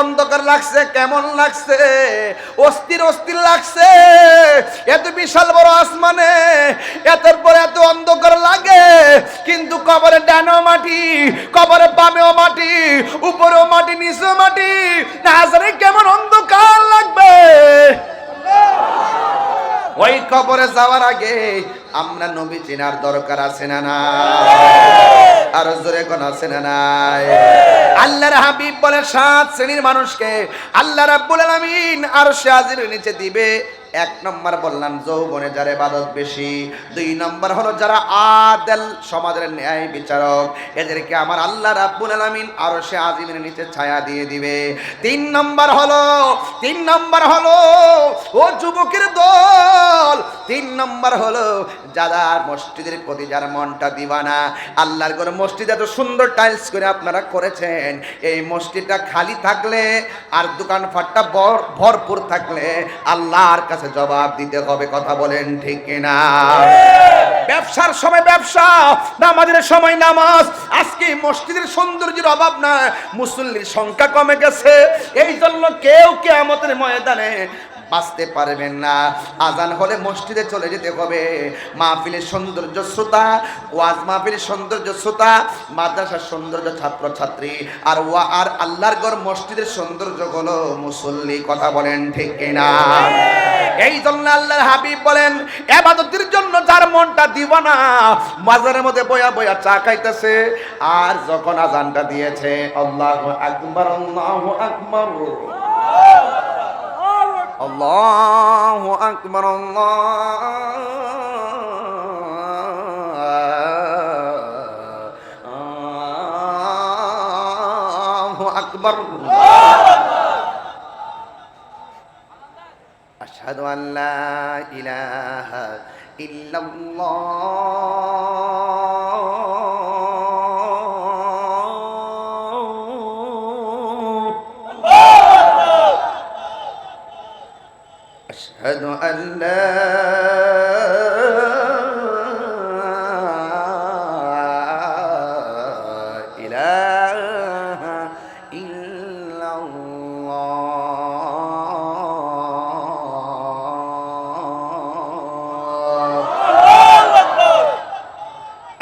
অন্ধকার লাগছে, কেমন লাগছে? অস্থির অস্থির লাগছে। এত বিশাল বড় আসমানে এতের পরে এত অন্ধকার লাগে, কিন্তু কবরে ডানেও মাটি, কবরে বামেও মাটি, উপরেও মাটি, নিচেও মাটি, না জানি কেমন অন্ধকার লাগবে। ওই কবরে যাওয়ার আগে আমরা নবী চিনার দরকার আছে না নাই? আর জোরে কোন আছে না নাই? আল্লাহর হাবিব বলে 7 শ্রেণীর মানুষকে আল্লাহ রাব্বুল আলামিন আরশে আজিমের নিচে দিবে। 1 নম্বর বললাম যৌবনে যারা ইবাদত বেশি, 2 নম্বর হলো যারা আদেল, সমাজের ন্যায় বিচারক, এদেরকে আমার আল্লাহ রাব্বুল আলামিন আরশে আজিমের নিচে ছায়া দিয়ে দিবে। 3 নম্বর হলো ও যুবকের দল, 3 নম্বর হলো যারা মসজিদের প্রতি যার মনটা দিবানা। আল্লাহর ঘর মসজিদ এত সুন্দর টাইলস করে আপনারা করেছেন, এই মসজিদটা খালি থাকলে আর দোকানপাটটা ভরপুর থাকলে আল্লাহর কাছে জবাব দিতে হবে। কথা বলেন ঠিক কিনা? ব্যবসার সময় ব্যবসা, নামাজের সময় নামাজ। আজকে মসজিদের সৌন্দর্যের অভাব না, মুসল্লির সংখ্যা কমে গেছে। এই জন্য কেউ কিয়ামতের ময়দানে বাঁচতে পারবেন না। আজান হলে মসজিদে চলে যেতে হবে। মাহফিলের সৌন্দর্য শ্রোতা, ওয়াজ মাহফিলের সৌন্দর্য শ্রোতা, মাদ্রাসার সৌন্দর্য ছাত্র ছাত্রী, আর আল্লাহর ঘর মসজিদের সৌন্দর্য হলো মুসল্লি। কথা বলেন ঠিক কিনা? এই জন্য আল্লাহর হাবিব বলেন ইবাদতের জন্য যার মনটা দিবানা, মাজারের মধ্যে বয়া বয়া চা খাইতেছে, আর যখন আজানটা দিয়েছে আল্লাহু আকবার, আল্লাহু আকবার, আল্লাহু আকবার, আল্লাহু আকবার, আশহাদু আল্লা ইলাহা ইল্লাল্লাহ, আশহাদু আল্লা ইলাহা ইল্লাল্লাহ,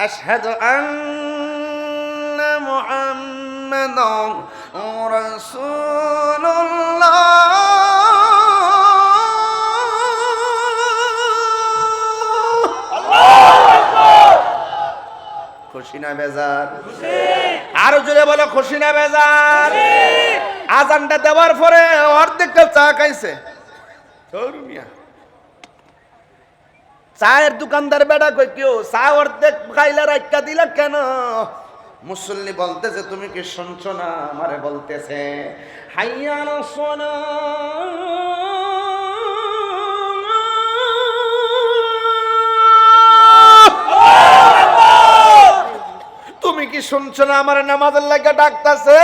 আশহাদু আন্না মুহাম্মাদান রাসূলুল্লাহ। খুশি না বেজার? আরো জোরে বলো খুশি না বেজার? আজানটা দেওয়ার পরে অর্ধেক চা খাইছে। চায়ের দোকানদার বেটা কই কেউ চা অর্ধেক খাইলে রাখা দিলা কেন? মুসল্লি বলতেছে তুমি কি শুনছো না? আমারে বলতেছে হাইয়া আলাস সালাহ, তুমি কি শুনছো না? আমার নামাজের লাগা ডাকতাছে।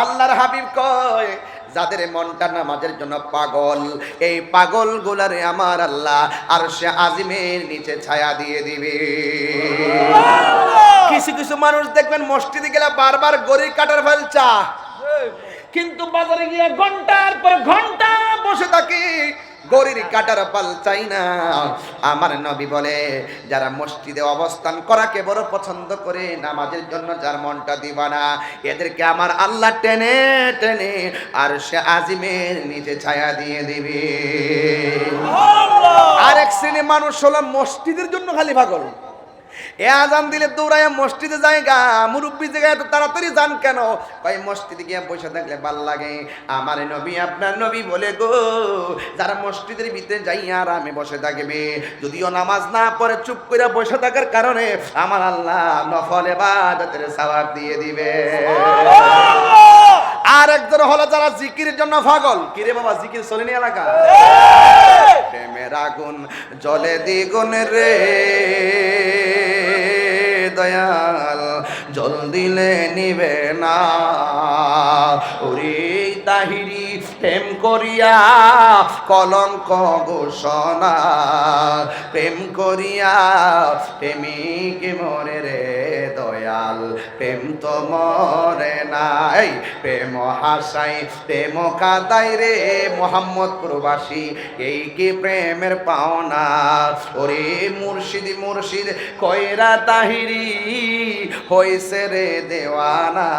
আল্লাহর হাবিব কয় যাদের মনটা নামাজের জন্য পাগল, এই পাগল গুলারে আমার আল্লাহ আরশে আজিমের নিচে ছায়া দিয়ে দিবে। কিছু কিছু মানুষ দেখবেন মসজিদে গেলে বারবার গড়ি কাটার ফেলছা, কিন্তু বাজারে গিয়ে ঘন্টার পর ঘন্টা বসে থাকি, গড়ির কাটার পাল চাই না। আমার নবী বলে যারা মসজিদে অবস্থান করাকে বড় পছন্দ করে, নামাজের জন্য যার মনটা দিবানা, এদেরকে আমার আল্লাহ টেনে টেনে আরশে আজিমের নিচে ছায়া দিয়ে দিবে। আরেক শ্রেণীর মানুষ হলো মসজিদের জন্য খালি পাগল। এ আজান দিলে দৌড়ায় মসজিদে জায়গা, মুরব্বী জায়গায় এত তাড়াতাড়ি যান কেন? ভাই মসজিদে গিয়ে বসে থাকলে ভাল লাগে। আমার নবী আপনার নবী বলে গো, যারা মসজিদের ভিতরে যাইয়া আরামে বসে থাকবে, যদিও নামাজ না পড়ে চুপ করে বসে থাকার কারণে আমার আল্লাহ নফল ইবাদতের সওয়াব দিয়ে দিবে। আর একজন হলো যারা জিকিরের জন্য পাগল। কি রে বাবা, জিকির চলেনি এলাকা? প্রেমের আগুন জ্বলে দ্বিগুণ রে দয়াল, জল দিলে নিবে না। ওরে তাহিরি প্রেম করিয়া কলঙ্ক ঘোষণা, প্রেম করিয়া প্রেমিক মরে রে দয়াল, প্রেম তো মরে নাই, প্রেম হাসাই প্রেম কাদাই রে মোহাম্মদ প্রবাসী, এই কি প্রেমের পাওনা। ওরে মুর্শিদ মুর্শিদ কয়রা তাহিরি হইছে রে দেওয়ানা,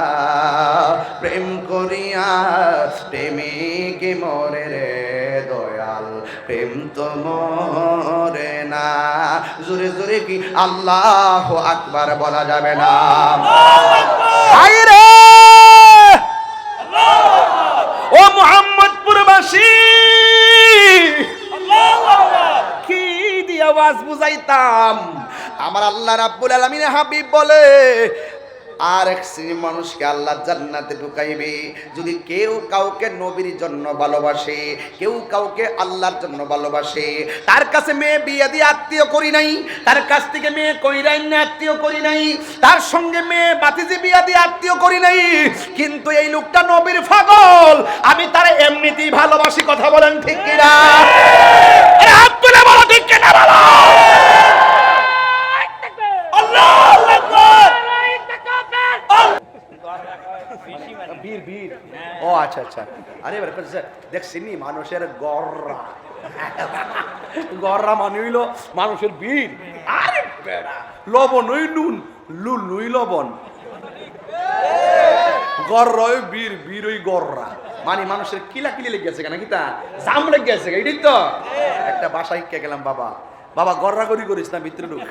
প্রেম করিয়া প্রেমিক মরে রে দয়াল, প্রেম তো মরে না। জোরে জোরে কি আল্লাহু আকবার বলা যাবে না? হায় রে ও মুহাম্মদপুরবাসী, কি দিয়ে আওয়াজ বুঝাইতাম। আমার আল্লাহ রাব্বুল আলামিন হাবিব বলে আর এক শ্রেণীর মানুষকে আল্লাহ জান্নাতে ঢুকাইবে যদি কেউ কাউকে নবীর জন্য ভালোবাসে, কেউ কাউকে আল্লাহর জন্য ভালোবাসে। তার কাছে মেয়ে বিয়ে দিয়ে আত্মীয় করি নাই, তার কাছ থেকে মেয়ে কইরাই না আত্মীয় করি নাই, তার সঙ্গে মেয়ে বাতিজি বিয়ে দিয়ে আত্মীয় করি নাই, কিন্তু এই লোকটা নবীর পাগল, আমি তার এমনিতেই ভালোবাসি। কথা বলেন ঠিক কিনা? আরে হাত তুলে বলো ঠিক কিনা বলো। আল্লাহু আকবার। বীর বীর ও আচ্ছা আচ্ছা। আরে দেখছিনি মানুষের গররা, গররা মানে হইল মানুষের বীর। আরে বেড়া লবণ ওই নুন, লুল নুই লবণ, গররা বীর, বীর ওই গররা মানে মানুষের কিলা কিলি লেগে গেছে কেন, কি তা জাম লেগে গেছে। এটাই তো একটা বাসায় কে গেলাম, বাবা বাবা গররা করি করিস না, ভিতরে ঢুক।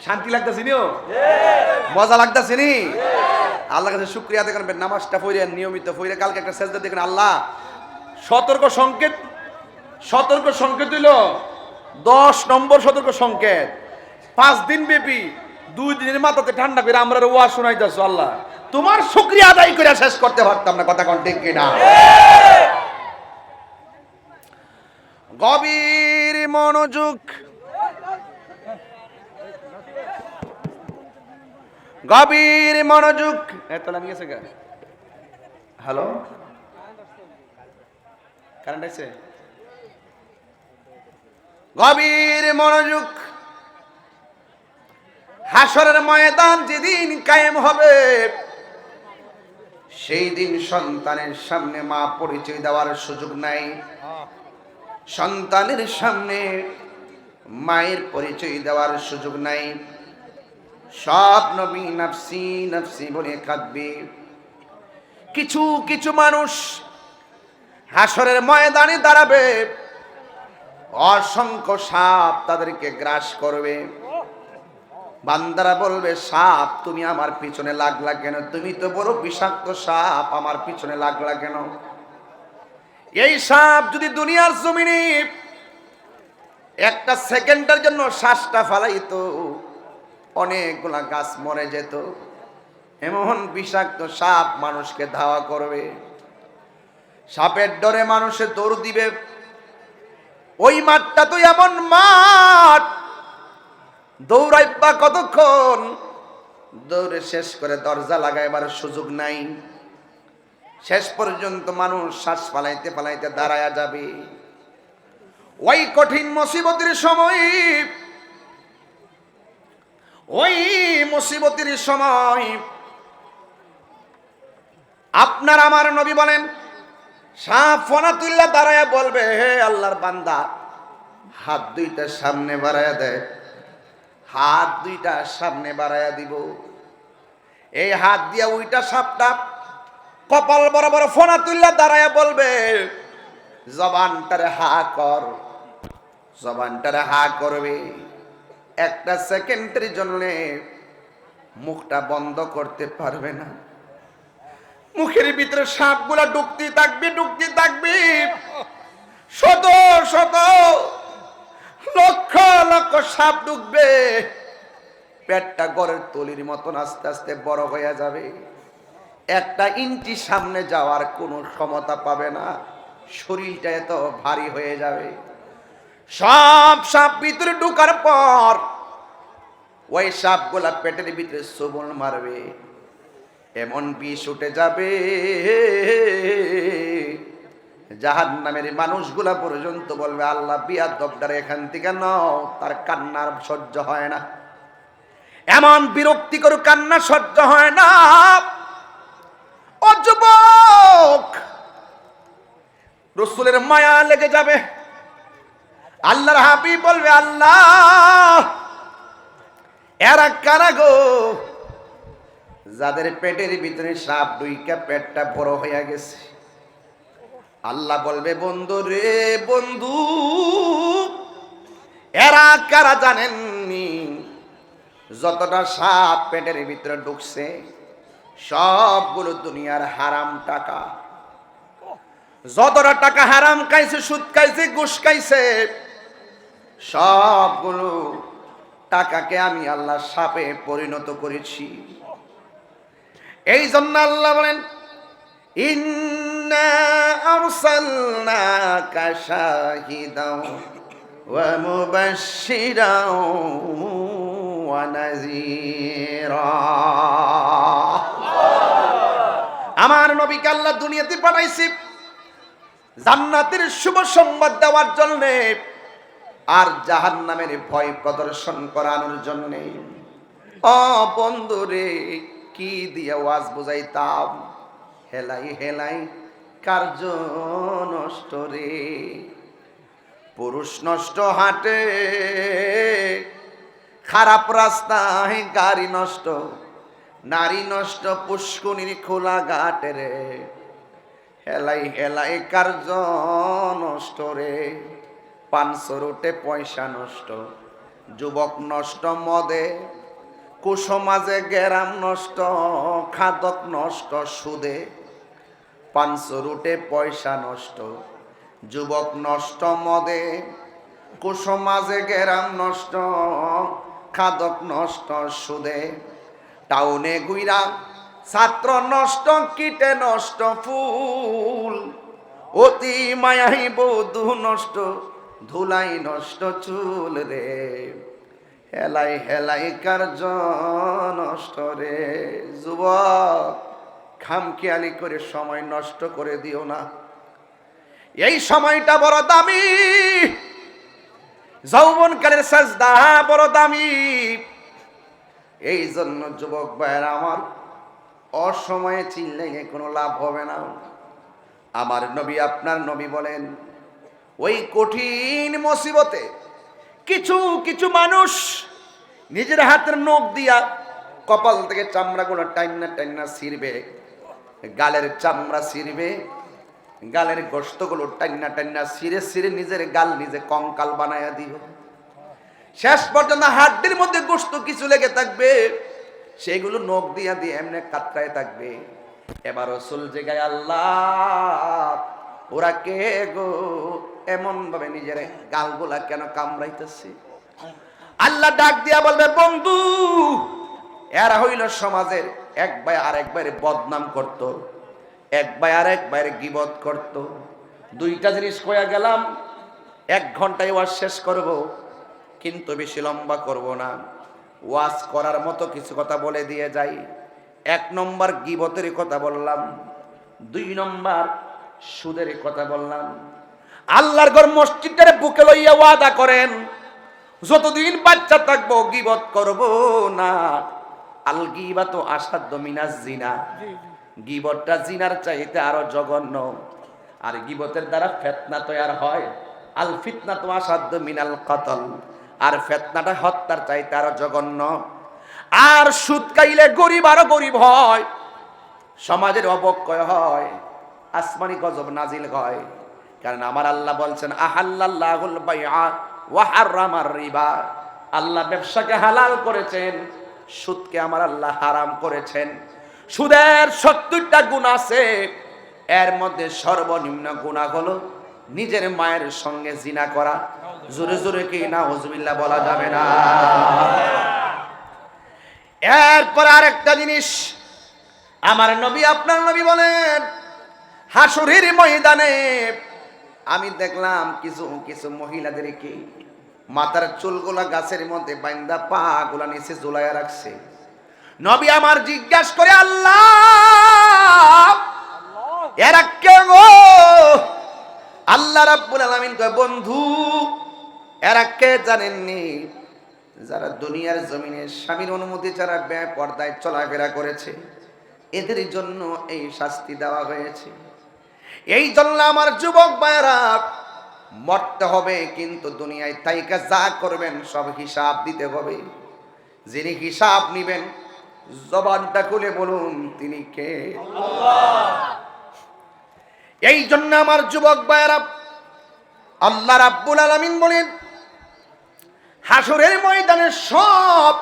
শান্তি লাগতেছে নিও, মজা লাগতেছে নি? আল্লাহর কাছে শুকরিয়া আদায় করবেন। নামাজটা পড়ে নিয়মিত পড়ে কালকে একটা সেজদা দেখেন। আল্লাহ সতর্ক সংকেত, সতর্ক সংকেত হইল 10 নম্বর সতর্ক সংকেত। 5 দিন ব্যাপী 2 দিনের মাথাতে ঠান্ডা করে আমরা ওয়াজ শোনাইতেছো। আল্লাহ তোমার শুকরিয়া আদায় করে শেষ করতে পারতাম না। কথা কোন ঠিক কিনা? গভীর মনোযোগ, গভীর মনোযোগ। এত লাগিয়ে গেছে গা? হ্যালো, কারেন্ট আছে? গভীর মনোযোগ। হাসরের ময়দান যেদিন কায়েম হবে, সেই দিন সন্তানের সামনে মা পরিচয় দেওয়ার সুযোগ নাই, সন্তানের সামনে মায়ের পরিচয় দেওয়ার সুযোগ নাই। সব নবী নফসি নফসি বলে কাঁদবে। কিছু কিছু মানুষ হাসরের ময়দানে দাঁড়াবে, অসংখ্য সাপ তাদেরকে গ্রাস করবে। বান্দারা বলবে, সাপ তুমি আমার পিছনে লাগলা কেন? তুমি তো বড় বিষাক্ত সাপ, আমার পিছনে লাগলা কেন? এই সাপ যদি দুনিয়ার জমিনে একটা সেকেন্ডের জন্য শ্বাসটা ফালাইতো, অনেকগুলা গাছ মরে যেত। এমন বিষাক্ত সাপ মানুষকে ধাওয়া করবে। সাপের ডরে মানুষে দৌড় দিবে। ওই মাঠটা তো এমন মাঠ, দৌড়াইবা কতক্ষণ? দৌড়ে শেষ করে দরজা লাগাইবার সুযোগ নাই। শেষ পর্যন্ত মানুষ শ্বাস ফালাইতে ফালাইতে দাঁড়ায়া যাবে। ওই কঠিন মুসিবতের সময়, ওই মুসিবতের সময় আপনার আমার নবী বলেন, সাপ ফনা তুল্লা দাঁড়ায়া বলবে, হে আল্লাহর বান্দা, হাত দুইটা সামনে বাড়ায়া দেয়। হাত দুইটা সামনে বাড়ায়া দিব। এই হাত দিয়া ওইটা সাপটা কপাল বরাবর ফনা তুল্লা দাঁড়ায়া বলবে, জবানটারে হা কর। জবানটারে হা করবে। একটা সেকেন্ডের জন্য মুখটা বন্ধ করতে পারবে না। মুখের ভিতরে সাপগুলা ঢুকতে থাকবে, ঢুকতে থাকবে। শত শত লক্ষ লক্ষ সাপ ঢুকবে। পেটটা গড়ের তলির মতন আস্তে আস্তে বড় হয়ে যাবে। 1 ইঞ্চি সামনে যাওয়ার কোনো ক্ষমতা পাবে না। শরীরটা এত ভারী হয়ে যাবে। সব সাপ ভিতরে ঢুকার পর ওই সাপগুলা পেটের ভিতরে সবল মারবে। এমন বিষ উঠে যাবে, জাহান্নামের মানুষগুলা পর্যন্ত বলবে, আল্লাহ বিয়াদবটার এখান থেকে নাও, তার কান্নার সহ্য হয় না। এমন বিরক্তিকর কান্না সহ্য হয় না। ও যুবক, রাসূলের মায়া লেগে যাবে। আল্লাহর হাবিব বলবে, আল্লাহ, এরা কারা গো যাদের পেটের ভিতরে সাপ ঢুইকা পেটটা বড় হয়ে গেছে? আল্লাহ বলবে, বন্ধু রে বন্ধু, এরা কারা জানেননি? যতটা সাপ পেটের ভিতরে ঢুকছে সবগুলো দুনিয়ার হারাম টাকা। যতটা টাকা হারাম খাইছে, সুদ খাইছে, ঘুষ খাইছে, সবগুলো টাকাকে আমি আল্লাহ সাপে পরিণত করেছি। এই জন্য আল্লাহ বলেন, ইন্না আরসালনাকা শাহিদাও ওয়া মুবাশশিরাও ওয়া নাযীরা। আমার নবীকে আল্লাহ দুনিয়াতে পাঠাইছি জান্নাতের শুভ সংবাদ দেওয়ার জন্য আর জাহান্নামের ভয় প্রদর্শন করানোর জন্য। ও বন্ধুরে, কি দিয়ে ওয়াজ বুঝাইতাম, হেলাই হেলাই কার্য নষ্ট রে। পুরুষ নষ্ট হাটে, খারাপ রাস্তায় গাড়ি নষ্ট, নারী নষ্ট পুষ্কুনির খোলা ঘাটে রে। হেলাই হেলাই কার্য নষ্ট রে। 500 রুটে পয়সা নষ্ট, যুবক নষ্ট মদে, কুসমাজে গেরাম নষ্ট, খাদক নষ্ট সুদে। 500 রুটে পয়সা নষ্ট, যুবক নষ্ট মদে, কুসমাজে গেরাম নষ্ট, খাদক নষ্ট সুদে। টাউনে গুইরা ছাত্র নষ্ট, কীটে নষ্ট ফুল, অতি মায়াই বধূ নষ্ট, ধুলাই নষ্ট চুল রে। হেলাই হেলাই কার্য নষ্ট রে। যুবক, খামখেয়ালি করে সময় নষ্ট করে দিও না। এই সময়টা বড় দামি, যৌবনকালের সাজদা বড় দামি। এই জন্য যুবক ভাইয়েরা আমার, অসময়ে চিল্লাইলে কোনো লাভ হবে না। আমার নবী, আপনার নবী বলেন, ওই কঠিন মুসিবতে কিছু কিছু মানুষ নিজের হাতের নখ দিয়া কপাল থেকে চামড়াগুলো টাইনা টাইনা ছিঁড়বে, গালের চামড়া ছিঁড়বে, গালের গোশতগুলো টাইনা টাইনা ছিঁড়ে ছিঁড়ে নিজের গাল নিজে কঙ্কাল বানায়া দিব। শেষ পর্যন্ত হাড্ডির মধ্যে গোশত কিছু লেগে থাকবে, সেগুলো নখ দিয়া দিয়ে এমনি কাতরায় থাকবে। এবার রাসূল জিগায়, আল্লাহ, ওরা কে গো এমন ভাবে নিজের গালগুলা কেন কামড়াইতেছে? আল্লাহ ডাক দিয়া বলবে, বন্ধু, এরা হইল সমাজের এক ভাই আরেক ভাইয়ের বদনাম করত, এক ভাই আরেক ভাইয়ের গীবত করত। দুইটা জিনিস কইয়া গেলাম, 1 ঘন্টায় ওয়াজ শেষ করব, কিন্তু বেশি লম্বা করব না। ওয়াজ করার মতো কিছু কথা বলে দিয়ে যাই। 1 নম্বর গীবতের কথা বললাম, 2 নম্বর সুদের কথা বললাম। আল্লাহর ঘর মসজিদের বুকে লইয়া ওয়াদা করেন, যতদিন বাচ্চা থাকবো গীবত করব না। আল গীবাতু আসাদ্দু মিনাজ জিনা, গীবতটা জিনার চাইতে আরো জঘন্য। আর গীবতের দ্বারা ফিতনা তৈরি হয়। আল ফিতনাতু আসাদ্দু মিনাল কতল, আর ফিতনাটা হত্যার চাইতে আরো জঘন্য। আর সুদ খাইলে গরিব আরো গরিব হয়, সমাজের অবক্ষয় হয়, আসমানি গজব নাজিল হয়। কারণ আমার আল্লাহ বলছেন, আহাল্লাল্লাহুল বাইআ ওয়া হাররামার রিবা, আল্লাহ ব্যবসাকে হালাল করেছেন, সুদকে আমার আল্লাহ হারাম করেছেন। সুদের 70টা গুনাহ আছে, এর মধ্যে সর্বনিম্ন গুনাহ হলো নিজের মায়ের সঙ্গে জিনা করা। জোরে জোরে কি নাউজুবিল্লাহ বলা যাবে না? এরপর আরেকটা জিনিস আমার নবী, আপনার নবী বলেন, হাসরের ময়দানে আমি দেখলাম কিছু কিছু মহিলাদেরকে মাথার চুলগুলা গাছের মধ্যে বাইন্দা পা গুলা নিচে ঝুলাইয়া রাখছে। নবী আমার জিজ্ঞাসা করে, আল্লাহ, এরা কে গো? আল্লাহ রাব্বুল আলামিন কয়, বন্ধু, এরা কে জানেননি? যারা দুনিয়ার জমিনে স্বামীর অনুমতি ছাড়া বেপরদায় চলাফেরা করেছে, এদের জন্য এই শাস্তি দেওয়া হয়েছে। এই জন্য আমার যুবক ভাইরা, মরতে হবে কিন্তু দুনিয়ায় তাইকা যা করবেন সব হিসাব দিতে হবে। যিনি হিসাব নিবেন, জবানটা খুলে বলুন তিনি কে? আল্লাহ। এই জন্য আমার যুবক ভাইরা, আল্লাহ রাব্বুল আলামিন বলেন, হাসরের ময়দানে সব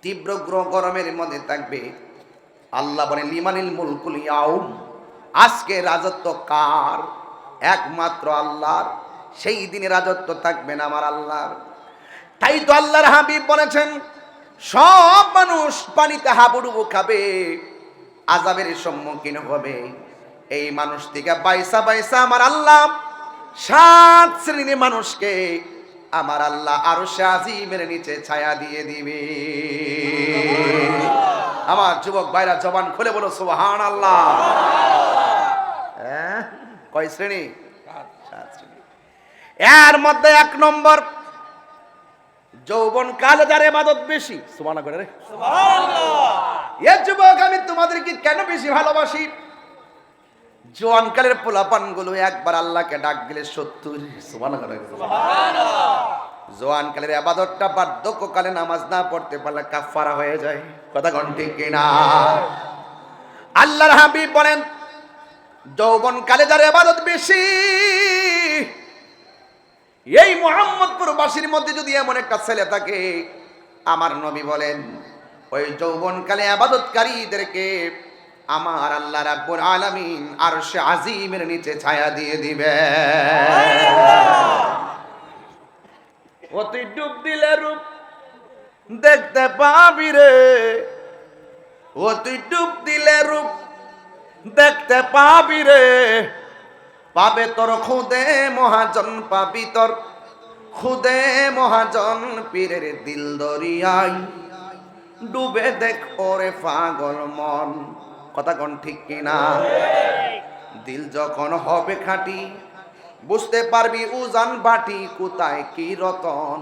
তীব্র গরমের মধ্যে থাকবে। আল্লাহ বলেন, লিমানিল মুলকুল ইয়াউম, আজকে রাজত্ব কার? একমাত্র আল্লাহর। সেই দিনে রাজত্ব থাকবেন আমার আল্লাহর। তাই তো আল্লাহর হাবিব বলেছেন, সব মানুষ পানিতে হাবুডুবু খাবে, আযাবের সম্মুখীন হবে। এই মানুষ থেকে বাইসা বাইসা আমার আল্লাহ 7 শ্রেণীর মানুষকে আমার আল্লাহ আরশে আজিমের নিচে ছায়া দিয়ে দিবে। আমার যুবক ভাইরা জবান খুলে বলো সুবহানাল্লাহ। কয় শ্রেণী? 7 শ্রেণী। এর মধ্যে 1 নম্বর, যৌবন কালে যার ইবাদত বেশি। সুবহানাল্লাহ করে রে, সুবহানাল্লাহ। এ যুবক, আমি তোমাদেরকে কেন বেশি ভালোবাসি? জওয়ানকালের পোলাপান গুলো একবার আল্লাহকে ডাক দিলে 70। সুবহানাল্লাহ। জওয়ানকালের ইবাদতটা বার্ধক্যকালে নামাজ না পড়তে পারলে কাফারা হয়ে যায়। কথা কোন ঠিক কিনা? আল্লাহর হাবিব বলেন, যৌবনকালে যার ইবাদত বেশি, এই মুহাম্মদপুর বাসীর মধ্যে যদি এমন একটা ছেলে থাকে, আমার নবী বলেন ওই যৌবনকালে ইবাদতকারীদেরকে আমার আল্লাহ রাব্বুল আলামিন আরশে আজিমের নিচে ছায়া দিয়ে দিবে। ও তুই ডুব দিলে রূপ দেখতে পাবি রে, ও তুই ডুব দিলে রূপ দেখতে পাবি রে, পাবে তোর খুদে মহাজন, পাবি তোর খুদে মহাজন, পীরের দিল দরিয়ায় ডুবে দেখ ওরে পাগল মন। কথা কোন ঠিক কিনা? দিল যখন হবে খাঁটি, বুঝতে পারবি উজান বাটি কোথায় কি রতন।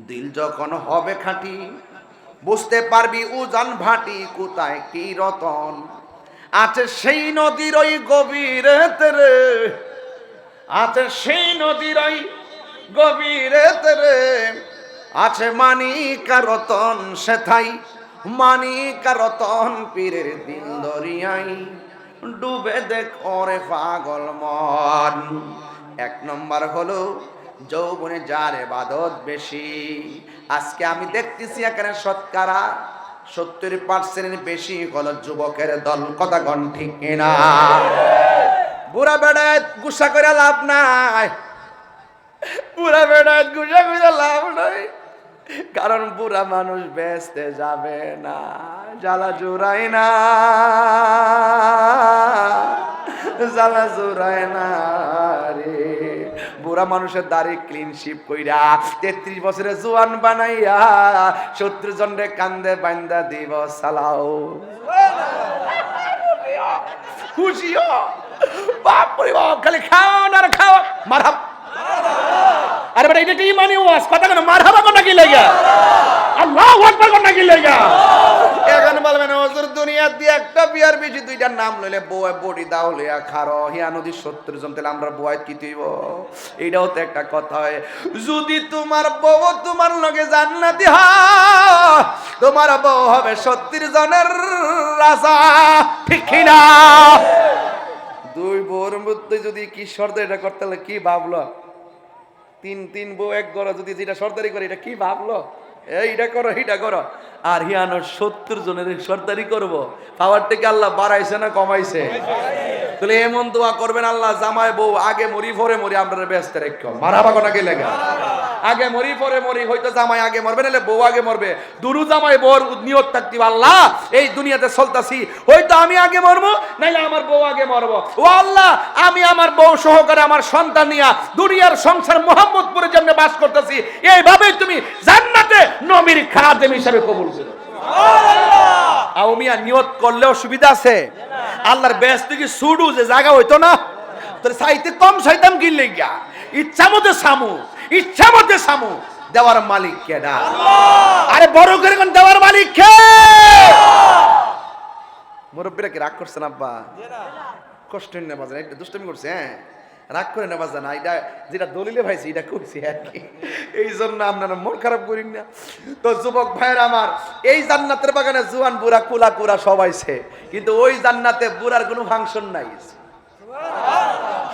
দিল যখন হবে খাঁটি, বুঝতে পারবি উজান ভাটি কোথায় কি রতন। আছে সেই নদীর ওই গভীরেতে রে, আছে সেই নদীর ওই গভীরেতে রে, আছে মানিক আর রতন সেথাই, মানিক আর রতন, পীরের দিল দরিয়ায় ডুবে দেখ ওরে পাগল মন। 1 নম্বর হলো যৌবনে যার ইবাদত বেশি। আজকে আমি দেখতেছি এখানে শতকরা 70% বেশি হলো যুবকের দল। কথা কোন ঠিক কিনা? বুড়া বেড়ায় গুসা করে লাভ নাই, বুড়া বেড়ায় গুসা করে লাভ নাই, কারণ বুড়া মানুষ বেচতে যাবে না, জ্বালা জোড়ায় না, জ্বালা জোড়ায় না রে। বুড়া মানুষের দাড়ি ক্লিন শিপ কইরা 33 বছরে জোয়ান বানাইয়া 70 জনরে কান্দে বান্দা দিব সালাও। খুশি হ, বাপ রে বাপ, খালি খাও আর খাও, মারহাবা। আরে বেটা, এটা কি মানে ওয়াজ? কথা কেন মারহাবা কোনটা কি লাগা? আল্লাহু আকবার কোনটা কি লাগা? এখন বলবেন হুজুর, দুনিয়া দিয়ে একটা বিয়ার বেশি 2টার নাম লইলে বউয়ে বডি দাও লইয়া খারো, হিয়া নদী 70 জন, তাহলে আমরা বউয়ে কি তুইব? এইটাও তো একটা কথা হয়। যদি তোমার বউ তোমার লগে জান্নাতি হয়, তোমার বউ হবে 70 জনের রাজা, ঠিক কি না? 2 বউর মধ্যে যদি কি শর্ত এটা করতে হলে কি ভাবলো? 3 বউ এক ঘর যদি যেটা সর্দারি করে, এটা কি ভাবলো? এইটা করো, এইটা করো। আর হিয়ানো 70 জনের সর্দারি করবো, পাওয়ার থেকে আল্লাহ বাড়াইছে না কমাইছে? তাহলে এমন দোয়া করবেন, আল্লাহ জামাই বউ আগে মরি পরে মরি আমরা ব্যস্ত রেখো। মারাবা কোনা কি লেগা? আগে মরি পরে মরি, হয়তো জামাই আগে মরবে, নাহলে বউ আগে মরবে। দুরু জামাই বউর নিয়ত থাকতি, আল্লাহ এই দুনিয়াতে চলতাছি, হয়তো আমি আগে মরবো, নাইলে আমার বউ আগে মরবো। ও আল্লাহ, আমি আমার বউ সহকারে আমার সন্তান নিয়া দুনিয়ার সংসার মুহাম্মদপুরে যেমনে বাস করতেছি, এইভাবেই তুমি জান্নাতে নবীর খাদেম হিসেবে কবুল করো। সুবহানাল্লাহ। আউমিয়া নিয়ত করলেও সুবিধা আছে। আল্লাহর ব্যস্ত কি সুডু যে জায়গা হইতো না, তোর সাইতে কম সাইতাম কি লেগা, ইচ্ছা মতে সামু, ইচ্ছা মতে সামু। দেওয়ার মালিক কেডা? আরে বড় করে কোন দেওয়ার মালিক কে? মুরব্বীরা কি রাগ করছেন আব্বা? কষ্ট না বাজান, এটা দুষ্টমি করছে। হ্যাঁ, রাগ করে না বাজান, এটা যেটা দলিলে ভাইছি এটা করছি আর কি। এই জন্য আপনারা মন খারাপ করেন না। তো যুবক ভাইয়ের আমার, এই জান্নাতের বাগানে জুয়ান বুড়া কুলা কুড়া সবাইছে, কিন্তু ওই জান্নাতে বুড়ার কোনো ফাংশন নাই।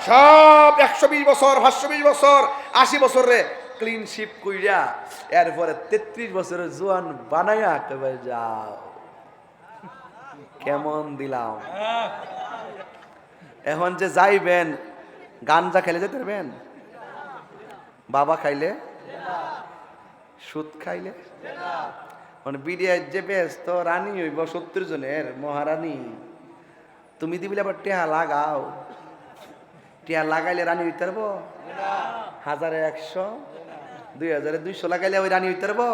সব 120 বছর 520 বছর 80 বছরে ক্লিন শিপ কইরা এরপরে 33 বছরের জোয়ান বানাইয়া কবে যাও কেমন দিলাম। এখন যে যাইবেন, গাঞ্জা খাইলে যেতে পারবেন? বাবা খাইলে? সুদ খাইলে? মানে বিডিআই যে ব্যস্ত রানী হইব 70 জনের মহারানী, তুমি দিবিলে আবার টেহা লাগাও। টিয়া লাগাইলে রানী হইতে পারবো? 1100 2200 লাগাইলে ওই রানী হইতে পারবো?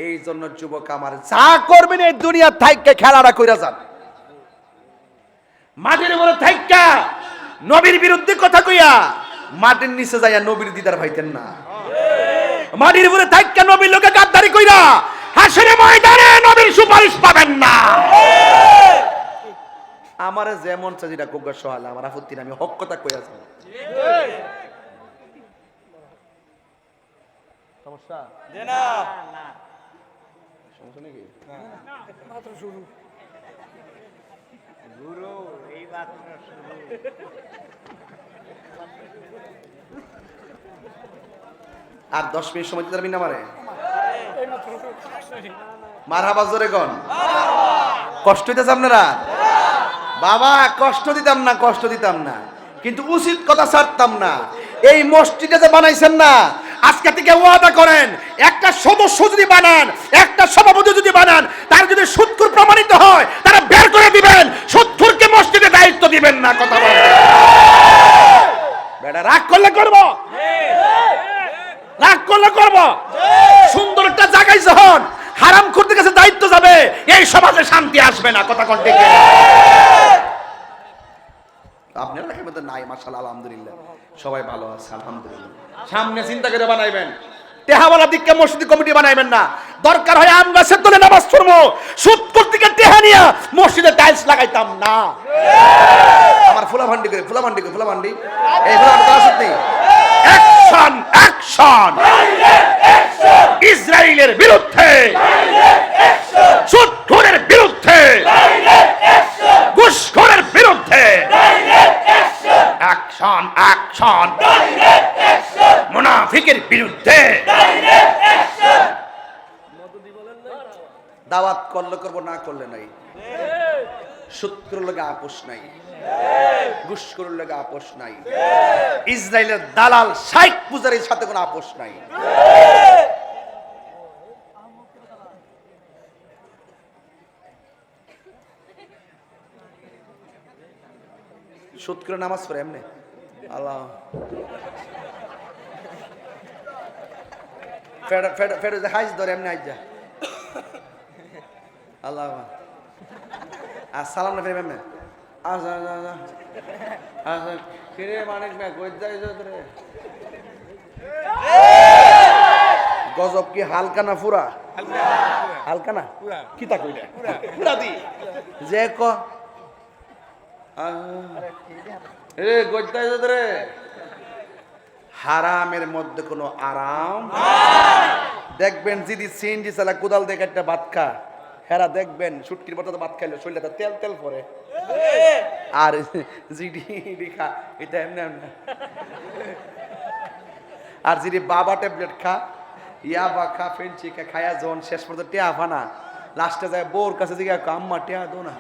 এই জন্য যুবক আমার, যা করবেন এই দুনিয়া থাইকা খেলাটা কইরা যান। মাটির উপরে থাইকা নবীর বিরুদ্ধে কথা কইয়া মাটির নিচে যাইয়া নবীর দিদার ভাইতেন না। মাটির উপরে থাইকা নবীর লোকে গাদ্দারি কইরা হাসরের ময়দানে নবীর সুপারিশ পাবেন না। আমারে যেমন চাজিটা কোগা সহালে আমার আপত্তি না, আমি হক কথা কই আছি। সমস্যা না, সমস্যা নাকি? মাত্র শুরু, গুরু এই মাত্র শুরু। আর 10 মিনিট সময় দিতে পারবি না আমারে? মারহাবা জোরে কোন? কষ্ট হইতেছে আপনারা? বাবা কষ্ট দিতাম না, কষ্ট দিতাম না, কিন্তু উচিত কথা ছাড়তাম না। এই মসজিদে যে বানাইছেন না, আজকে থেকে ওয়াদা করেন, একটা সদস্য যদি বানান, একটা সভাপতি যদি বানান, তার যদি সুদখোর প্রমাণিত হয় তারা বের করে দিবেন, সুদখোরকে মসজিদে দায়িত্ব দিবেন না। কথা বলেন বেটা, রাগ করলে করব, রাগ করলে করব। সুন্দর একটা জায়গায় যখন হারাম করতে কাছে দায়িত্ব যাবে, এই সমাজে শান্তি আসবে না। কথা কোন ঠিক? আপনারা রাখেন তো নাই, মাশাআল্লাহ আলহামদুলিল্লাহ সবাই ভালো আছে আলহামদুলিল্লাহ। সামনে চিন্তা করে বানাইবেন, টেহাওয়ালা দিককে মসজিদ কমিটি বানাইবেন না। দরকার হয় আম গাছের তলে নামাজ পড়বো, সুদ করতে গিয়ে টেহা নিয়া মসজিদে টাইলস লাগাইতাম না। আমার ফুলাভান্ডি করে ফুলাভান্ডি করে ফুলাভান্ডি এই ফুলাভান্ডি আসত নেই। অ্যাকশন অ্যাকশন ইসরায়েলের বিরুদ্ধে, সুদখোরের বিরুদ্ধে, ঘুষখোরের বিরুদ্ধে অ্যাকশন অ্যাকশন, মুনাফিকের বিরুদ্ধে দাওয়াত করলে করবো, না করলে নাই। সুদখোরের লগে আপোষ নাই, ঘুষখোরের লগে আপোষ নাই, ইসরায়েলের দালাল শাইখ পূজারীর সাথে কোনো আপোষ নাই। সুদ করে নামাজ পড়ে এমনি আল্লাহ ফের হাইজ ধরে এমনি আইজা আল্লাহ আর সালাম না ফের এমনি কিরে মানিক না কই যাই রে গজব কি হালকা না পুরা? হালকা না কি তা কইলা পুরা দি যে ক হারামের মধ্যে কোনো আরাম দেখবেন। যদি সিএনজি চালা কোদাল দেখে একটা ভাত খা, হেরা দেখবেন সুটকির বর্তাতে ভাত খাইলে শরীরটা তেল তেল পরে। আর জিডি খা এটা এমনি এমনি। আর যদি বাবা ট্যাবলেট খা, ইয়াবা খা, ফেন্সি খা, খায়া যখন শেষ পর্যন্ত টেয়া ফানা, লাস্টে যায় বউর কাছে জিজ্ঞা আম্মা টেয়া দো না।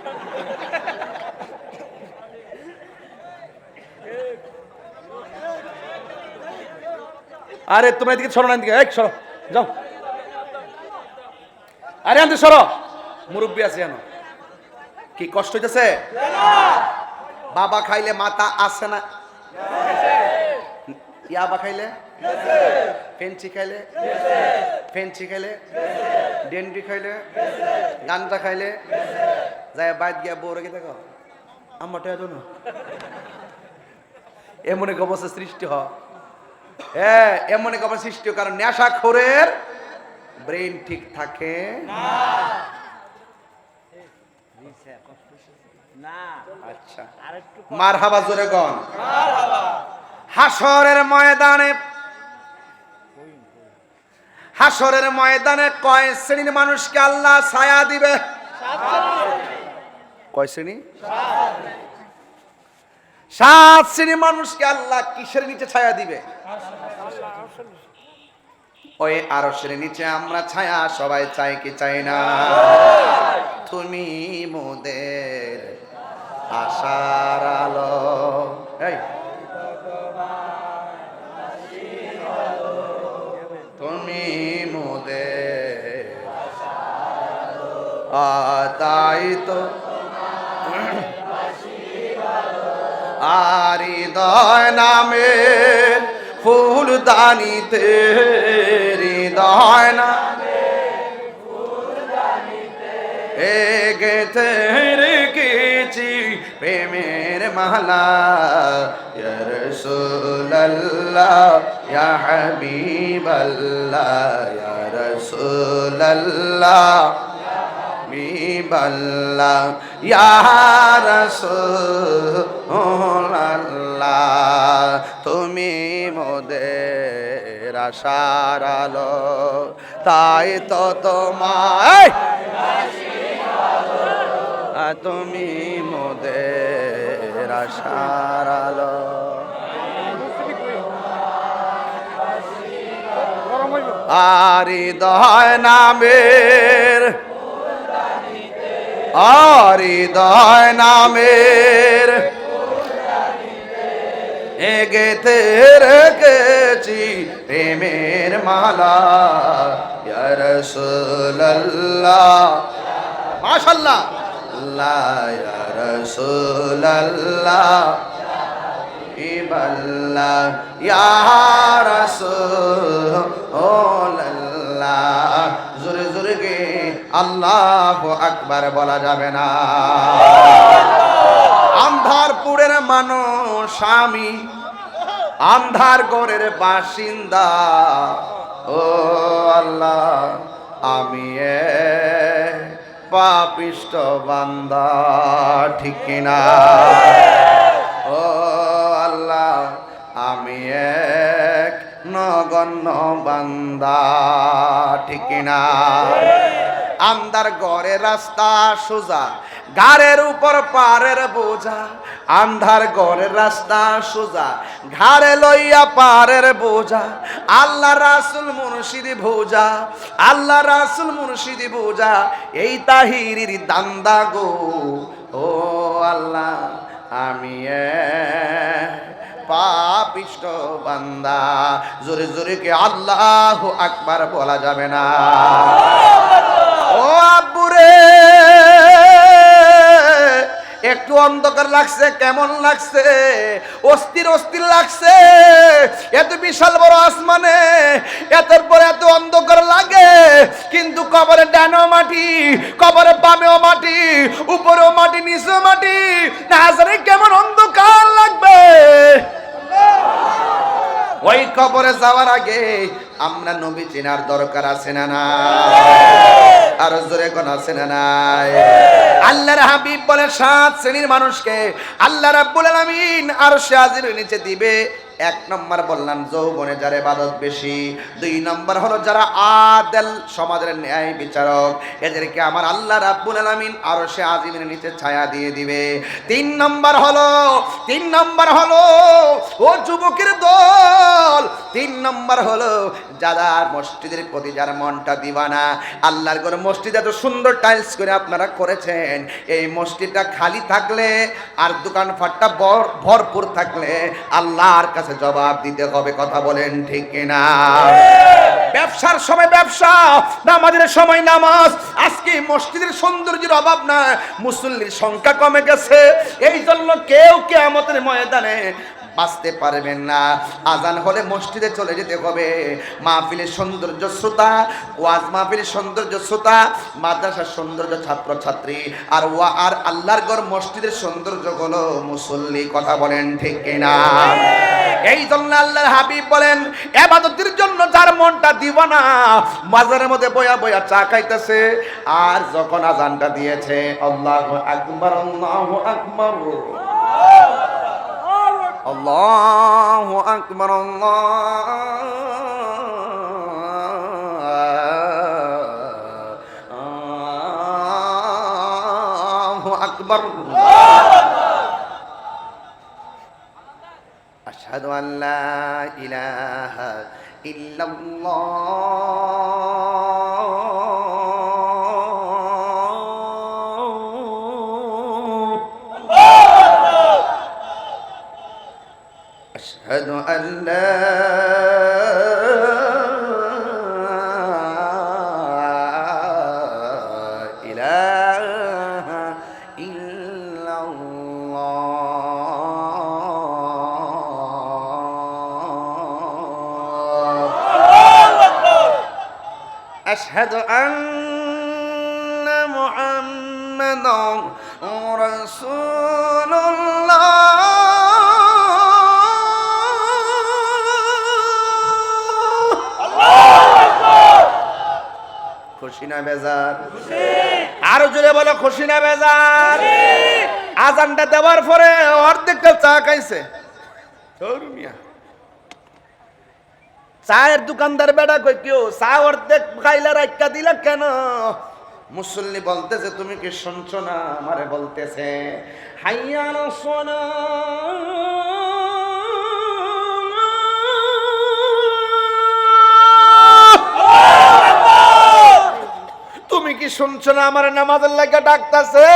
আরে তোমরা এদিকে সরো না, এদিকে এক সরো যাও। আরে আনতে সরো, মুরব্বী আছে জানো কি কষ্ট হইতেছে? বাবা খাইলে মাথা আসে না, ইয়াবা খাইলে, ফেন্সি খাইলে, ফেন্সি খাইলে, ডেন্ডি খাইলে, গাঞ্জা খাইলে, যায় বাইত গিয়া বউ রেখে দেখো আম্মাটা এত না, এমন এক অবস্থা সৃষ্টি হয় হ্যাঁ, এমন এক অবস্থা সৃষ্টি, কারণ নেশাখোরের ব্রেন ঠিক থাকে না। আচ্ছা, আরেকটু মারহাবা জোরে গন। হাসরের ময়দানে, হাসরের ময়দানে কয় শ্রেণীর মানুষকে আল্লাহ ছায়া দিবে? কয় শ্রেণী? 7 শ্রেণীর মানুষকে আল্লাহ কিসের নিচে ছায়া দিবে? ওই আরশের নিচে আমরা ছায়া সবাই চাই কি চাই না? তুমি মোদের আশার আলো, এই তুমি মোদের তাই তো আর হৃদয় নামে ফুলদানিতে, হৃদয় নামে গেতে রেখেছি প্রেমের মালা, ইয়া রাসূলুল্লাহ ইয়া হাবিবাল্লাহ, ইয়া রাসূলুল্লাহ হাবিবাল্লাহ, ইয়া রাসূলুল্লাহ, তুমি মোদের আশার আলো, তাই তো তোমায় তুমি মোদের আশার আলো। আর হৃদয় নামের, আর হৃদয় নামের গেতে রেখেছি প্রেমের মালা, ইয়া রাসূলুল্লাহ, মাশাআল্লাহ, ইয়া রাসূলুল্লাহ হাবিবাল্লাহ, ইয়া রাসূলুল্লাহ। জোরে জোরে গে আল্লাহু আকবার বলা যাবে না? আন্ধারপুরের মানুষ আমি, আন্ধার ঘরের বাসিন্দা, ও আল্লাহ আমি পাপিষ্ঠ বান্দা, ঠিক কিনা? ও আল্লাহ আমি এক নগণ্য বান্দা, ঠিক কিনা? আন্ধার ঘরে রাস্তা সোজা, ঘাড়ের উপর পারের বোঝা, আন্ধার ঘরের রাস্তা সোজা, ঘাড়ে লইয়া পারের বোঝা, আল্লাহ রাসূল মুর্শিদি বোঝা, আল্লাহ রাসূল মুর্শিদি বোঝা, এই তাহিরির দান্দা গো, ও আল্লাহ আমি পাপিষ্ঠ বান্দা। জোরে জোরে কে আল্লাহু আকবার বলা যাবে না? ও আব্বুরে, একটু অন্ধকার লাগছে, কেমন লাগছে? অস্থির অস্থির লাগছে। এত বিশাল বড় আসমানে এতের পরে এত অন্ধকার লাগে, কিন্তু কবরে ডানেও মাটি, কবরে বামেও মাটি, উপরেও মাটি, নিচেও মাটি, না জানি কেমন অন্ধকার লাগবে। ওই কবরে যাওয়ার আগে আমরা নবী চেনার দরকার আছে না নাই? আর জোরে কোন আছে না নাই? আল্লাহর হাবিব বলে 7 শ্রেণীর মানুষকে আল্লাহ রাব্বুল আলামিন আরশে আজিমের নিচে দিবে। 1 নম্বর বললাম যৌবনে যার ইবাদত বেশি, 2 নম্বর হলো যারা আদেল, সমাজের ন্যায় বিচারক, এদেরকে আমার আল্লাহ রাব্বুল আলামিন আরশে আজিমের নিচে ছায়া দিয়ে দিবে। 3 নম্বর হলো ও যুবকের দল, 3 নম্বর হলো যারা মসজিদের প্রতি যার মনটা দিবানা। আল্লাহর ঘর মসজিদ এত সুন্দর টাইলস করে আপনারা করেছেন, এই মসজিদটা খালি থাকলে আর দোকানপাটটা ভরপুর থাকলে আল্লাহর কাছে জবাব দিতে হবে। কথা বলেন ঠিক কিনা? ব্যবসার সময় ব্যবসা, নামাজের সময় নামাজ। আজকে মসজিদের সৌন্দর্যের অভাব না, মুসল্লির সংখ্যা কমে গেছে, এই জন্য কেউ কিয়ামতের ময়দানে বাঁচতে পারবেন না। আজান হলে মসজিদে চলে যেতে হবে। মাহফিলের সৌন্দর্য শ্রোতা, ওয়াজ মাহফিলের সৌন্দর্য শ্রোতা, মাদ্রাসার সৌন্দর্য ছাত্র ছাত্রী, আর আল্লাহর ঘর মসজিদের সৌন্দর্য হলো মুসল্লি। কথা বলেন ঠিক কিনা? এই জন্য আল্লাহর হাবিব বলেন ইবাদতের জন্য যার মনটা দিওয়ানা মাজারের মধ্যে বয়া বয়া চা খাইতেছে আর যখন আজানটা দিয়েছে আল্লাহু আকবার আল্লাহু আকবার আল্লাহু আকবার আল্লাহু আকবার আশহাদু আল্লা ইলাহা ইল্লাল্লাহ আশহাদু আল্লা ইলাহা ইল্লাল্লাহ আশহাদু আন্না মুহাম্মাদান রাসূলুল্লাহ খুশি না বেজার? আরো জোরে বলো খুশি না বেজার? আজানটা দেওয়ার পরে অর্ধেকটা চা খাইছে। চায়ের দোকানদার বেটা কই কেউ চা অর্ধেক খাইলে রাখা দিলা কেন? মুসল্লি বলতেছে তুমি কি শুনছো না? আমারে বলতেছে হাইয়া আলাস তুমি কি শুনছো না? আমার নামাজের লাগা ডাকতাছে।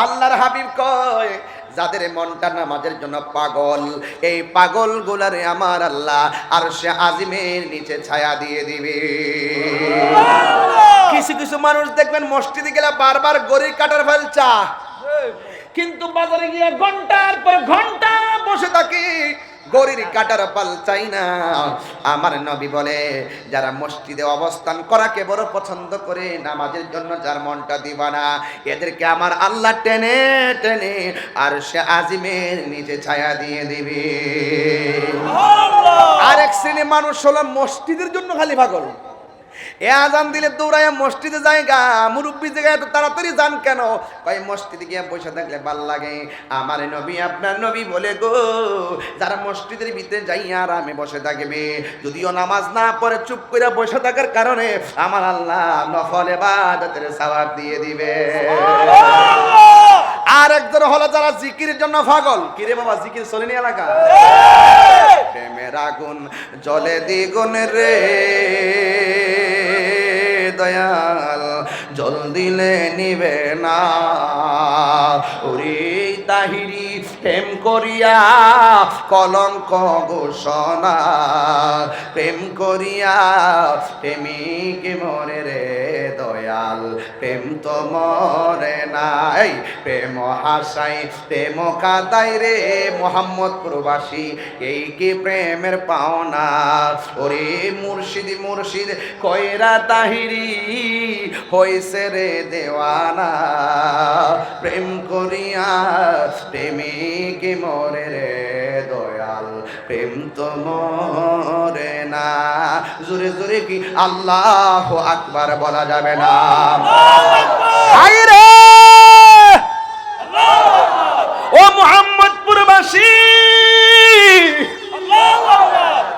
আল্লাহর হাবিব কয় যাদের মনটা নামাজের জন্য পাগল এই পাগল গুলারে আমার আল্লাহ আরশে আজিমের নিচে ছায়া দিয়ে দিবে। কিছু কিছু মানুষ দেখবেন মসজিদে গেলে বারবার গড়ি কাটার ফেলছা কিন্তু বাজারে গিয়ে ঘন্টার পর ঘন্টা বসে থাকি গরির কাটার পাল চাই না। আমার নবী বলে যারা মসজিদে অবস্থান করাকে বড় পছন্দ করে নামাজের জন্য যার মনটা দিবানা এদেরকে আমার আল্লাহ টেনে টেনে আর সে আজিমের নিচে ছায়া দিয়ে দিবে। আরেক শ্রেণীর মানুষ হলো মসজিদের জন্য খালি পাগল। এ আজান দিলে দৌড়ায় মসজিদে জায়গা মুরব্বী জায়গায় এত তাড়াতাড়ি যান কেন? কয় মসজিদে গিয়ে বসে থাকলে ভাল লাগে। আমার নবী আপনার নবী বলে গো যারা মসজিদের ভিতরে যাইয়া আরামে বসে থাকবে যদিও নামাজ না পড়ে চুপ করে বসে থাকার কারণে আমার আল্লাহ নফল ইবাদতের সওয়াব দিয়ে দিবে। আর একজন হলো যারা জিকিরের জন্য পাগল। কি রে বাবা জিকির চলেনি এলাকা? প্রেমের আগুন জ্বলে দ্বিগুণ রে দয়াল জল দিলে নিবে না। ওরে তাহিরি প্রেম করিয়া কলঙ্ক ঘোষণা প্রেম করিয়া প্রেমিক মরে রে দয়াল প্রেম তো মরে নাই। প্রেম হাসাই প্রেম কাদাই রে মোহাম্মদ প্রবাসী এই কি প্রেমের পাওনা। ওরে মুর্শিদ মুর্শিদ কয়রা তাহিরি হইছে রে দেওয়ানা প্রেম করিয়া প্রেমিক মরে রে দয়াল প্রেম তো মরে না। জোরে জোরে কি আল্লাহু আকবার বলা যাবে না? হায় রে ও মুহাম্মদ প্রবাসী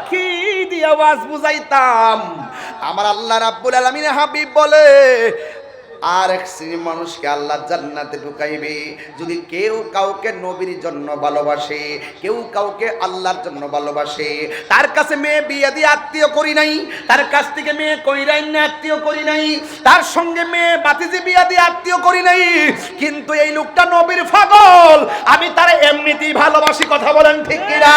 কি দিয়ে আওয়াজ বুঝাইতাম। আমার আল্লাহ রাব্বুল আলামিন হাবিব বলে আর এক শ্রেণীর মানুষকে আল্লাহ জান্নাতে ঢুকাইবে যদি কেউ কাউকে নবীর জন্য ভালোবাসে কেউ কাউকে আল্লাহর জন্য ভালোবাসে। তার কাছে মেয়ে বিয়ে দিয়ে আত্মীয় করি নাই, তার কাছ থেকে মেয়ে কইরাই না আত্মীয় করি নাই, তার সঙ্গে মেয়ে বাতিজি বিয়ে দিয়ে আত্মীয় করি নাই, কিন্তু এই লোকটা নবীর পাগল আমি তার এমনিতেই ভালোবাসি। কথা বলেন ঠিক কিনা?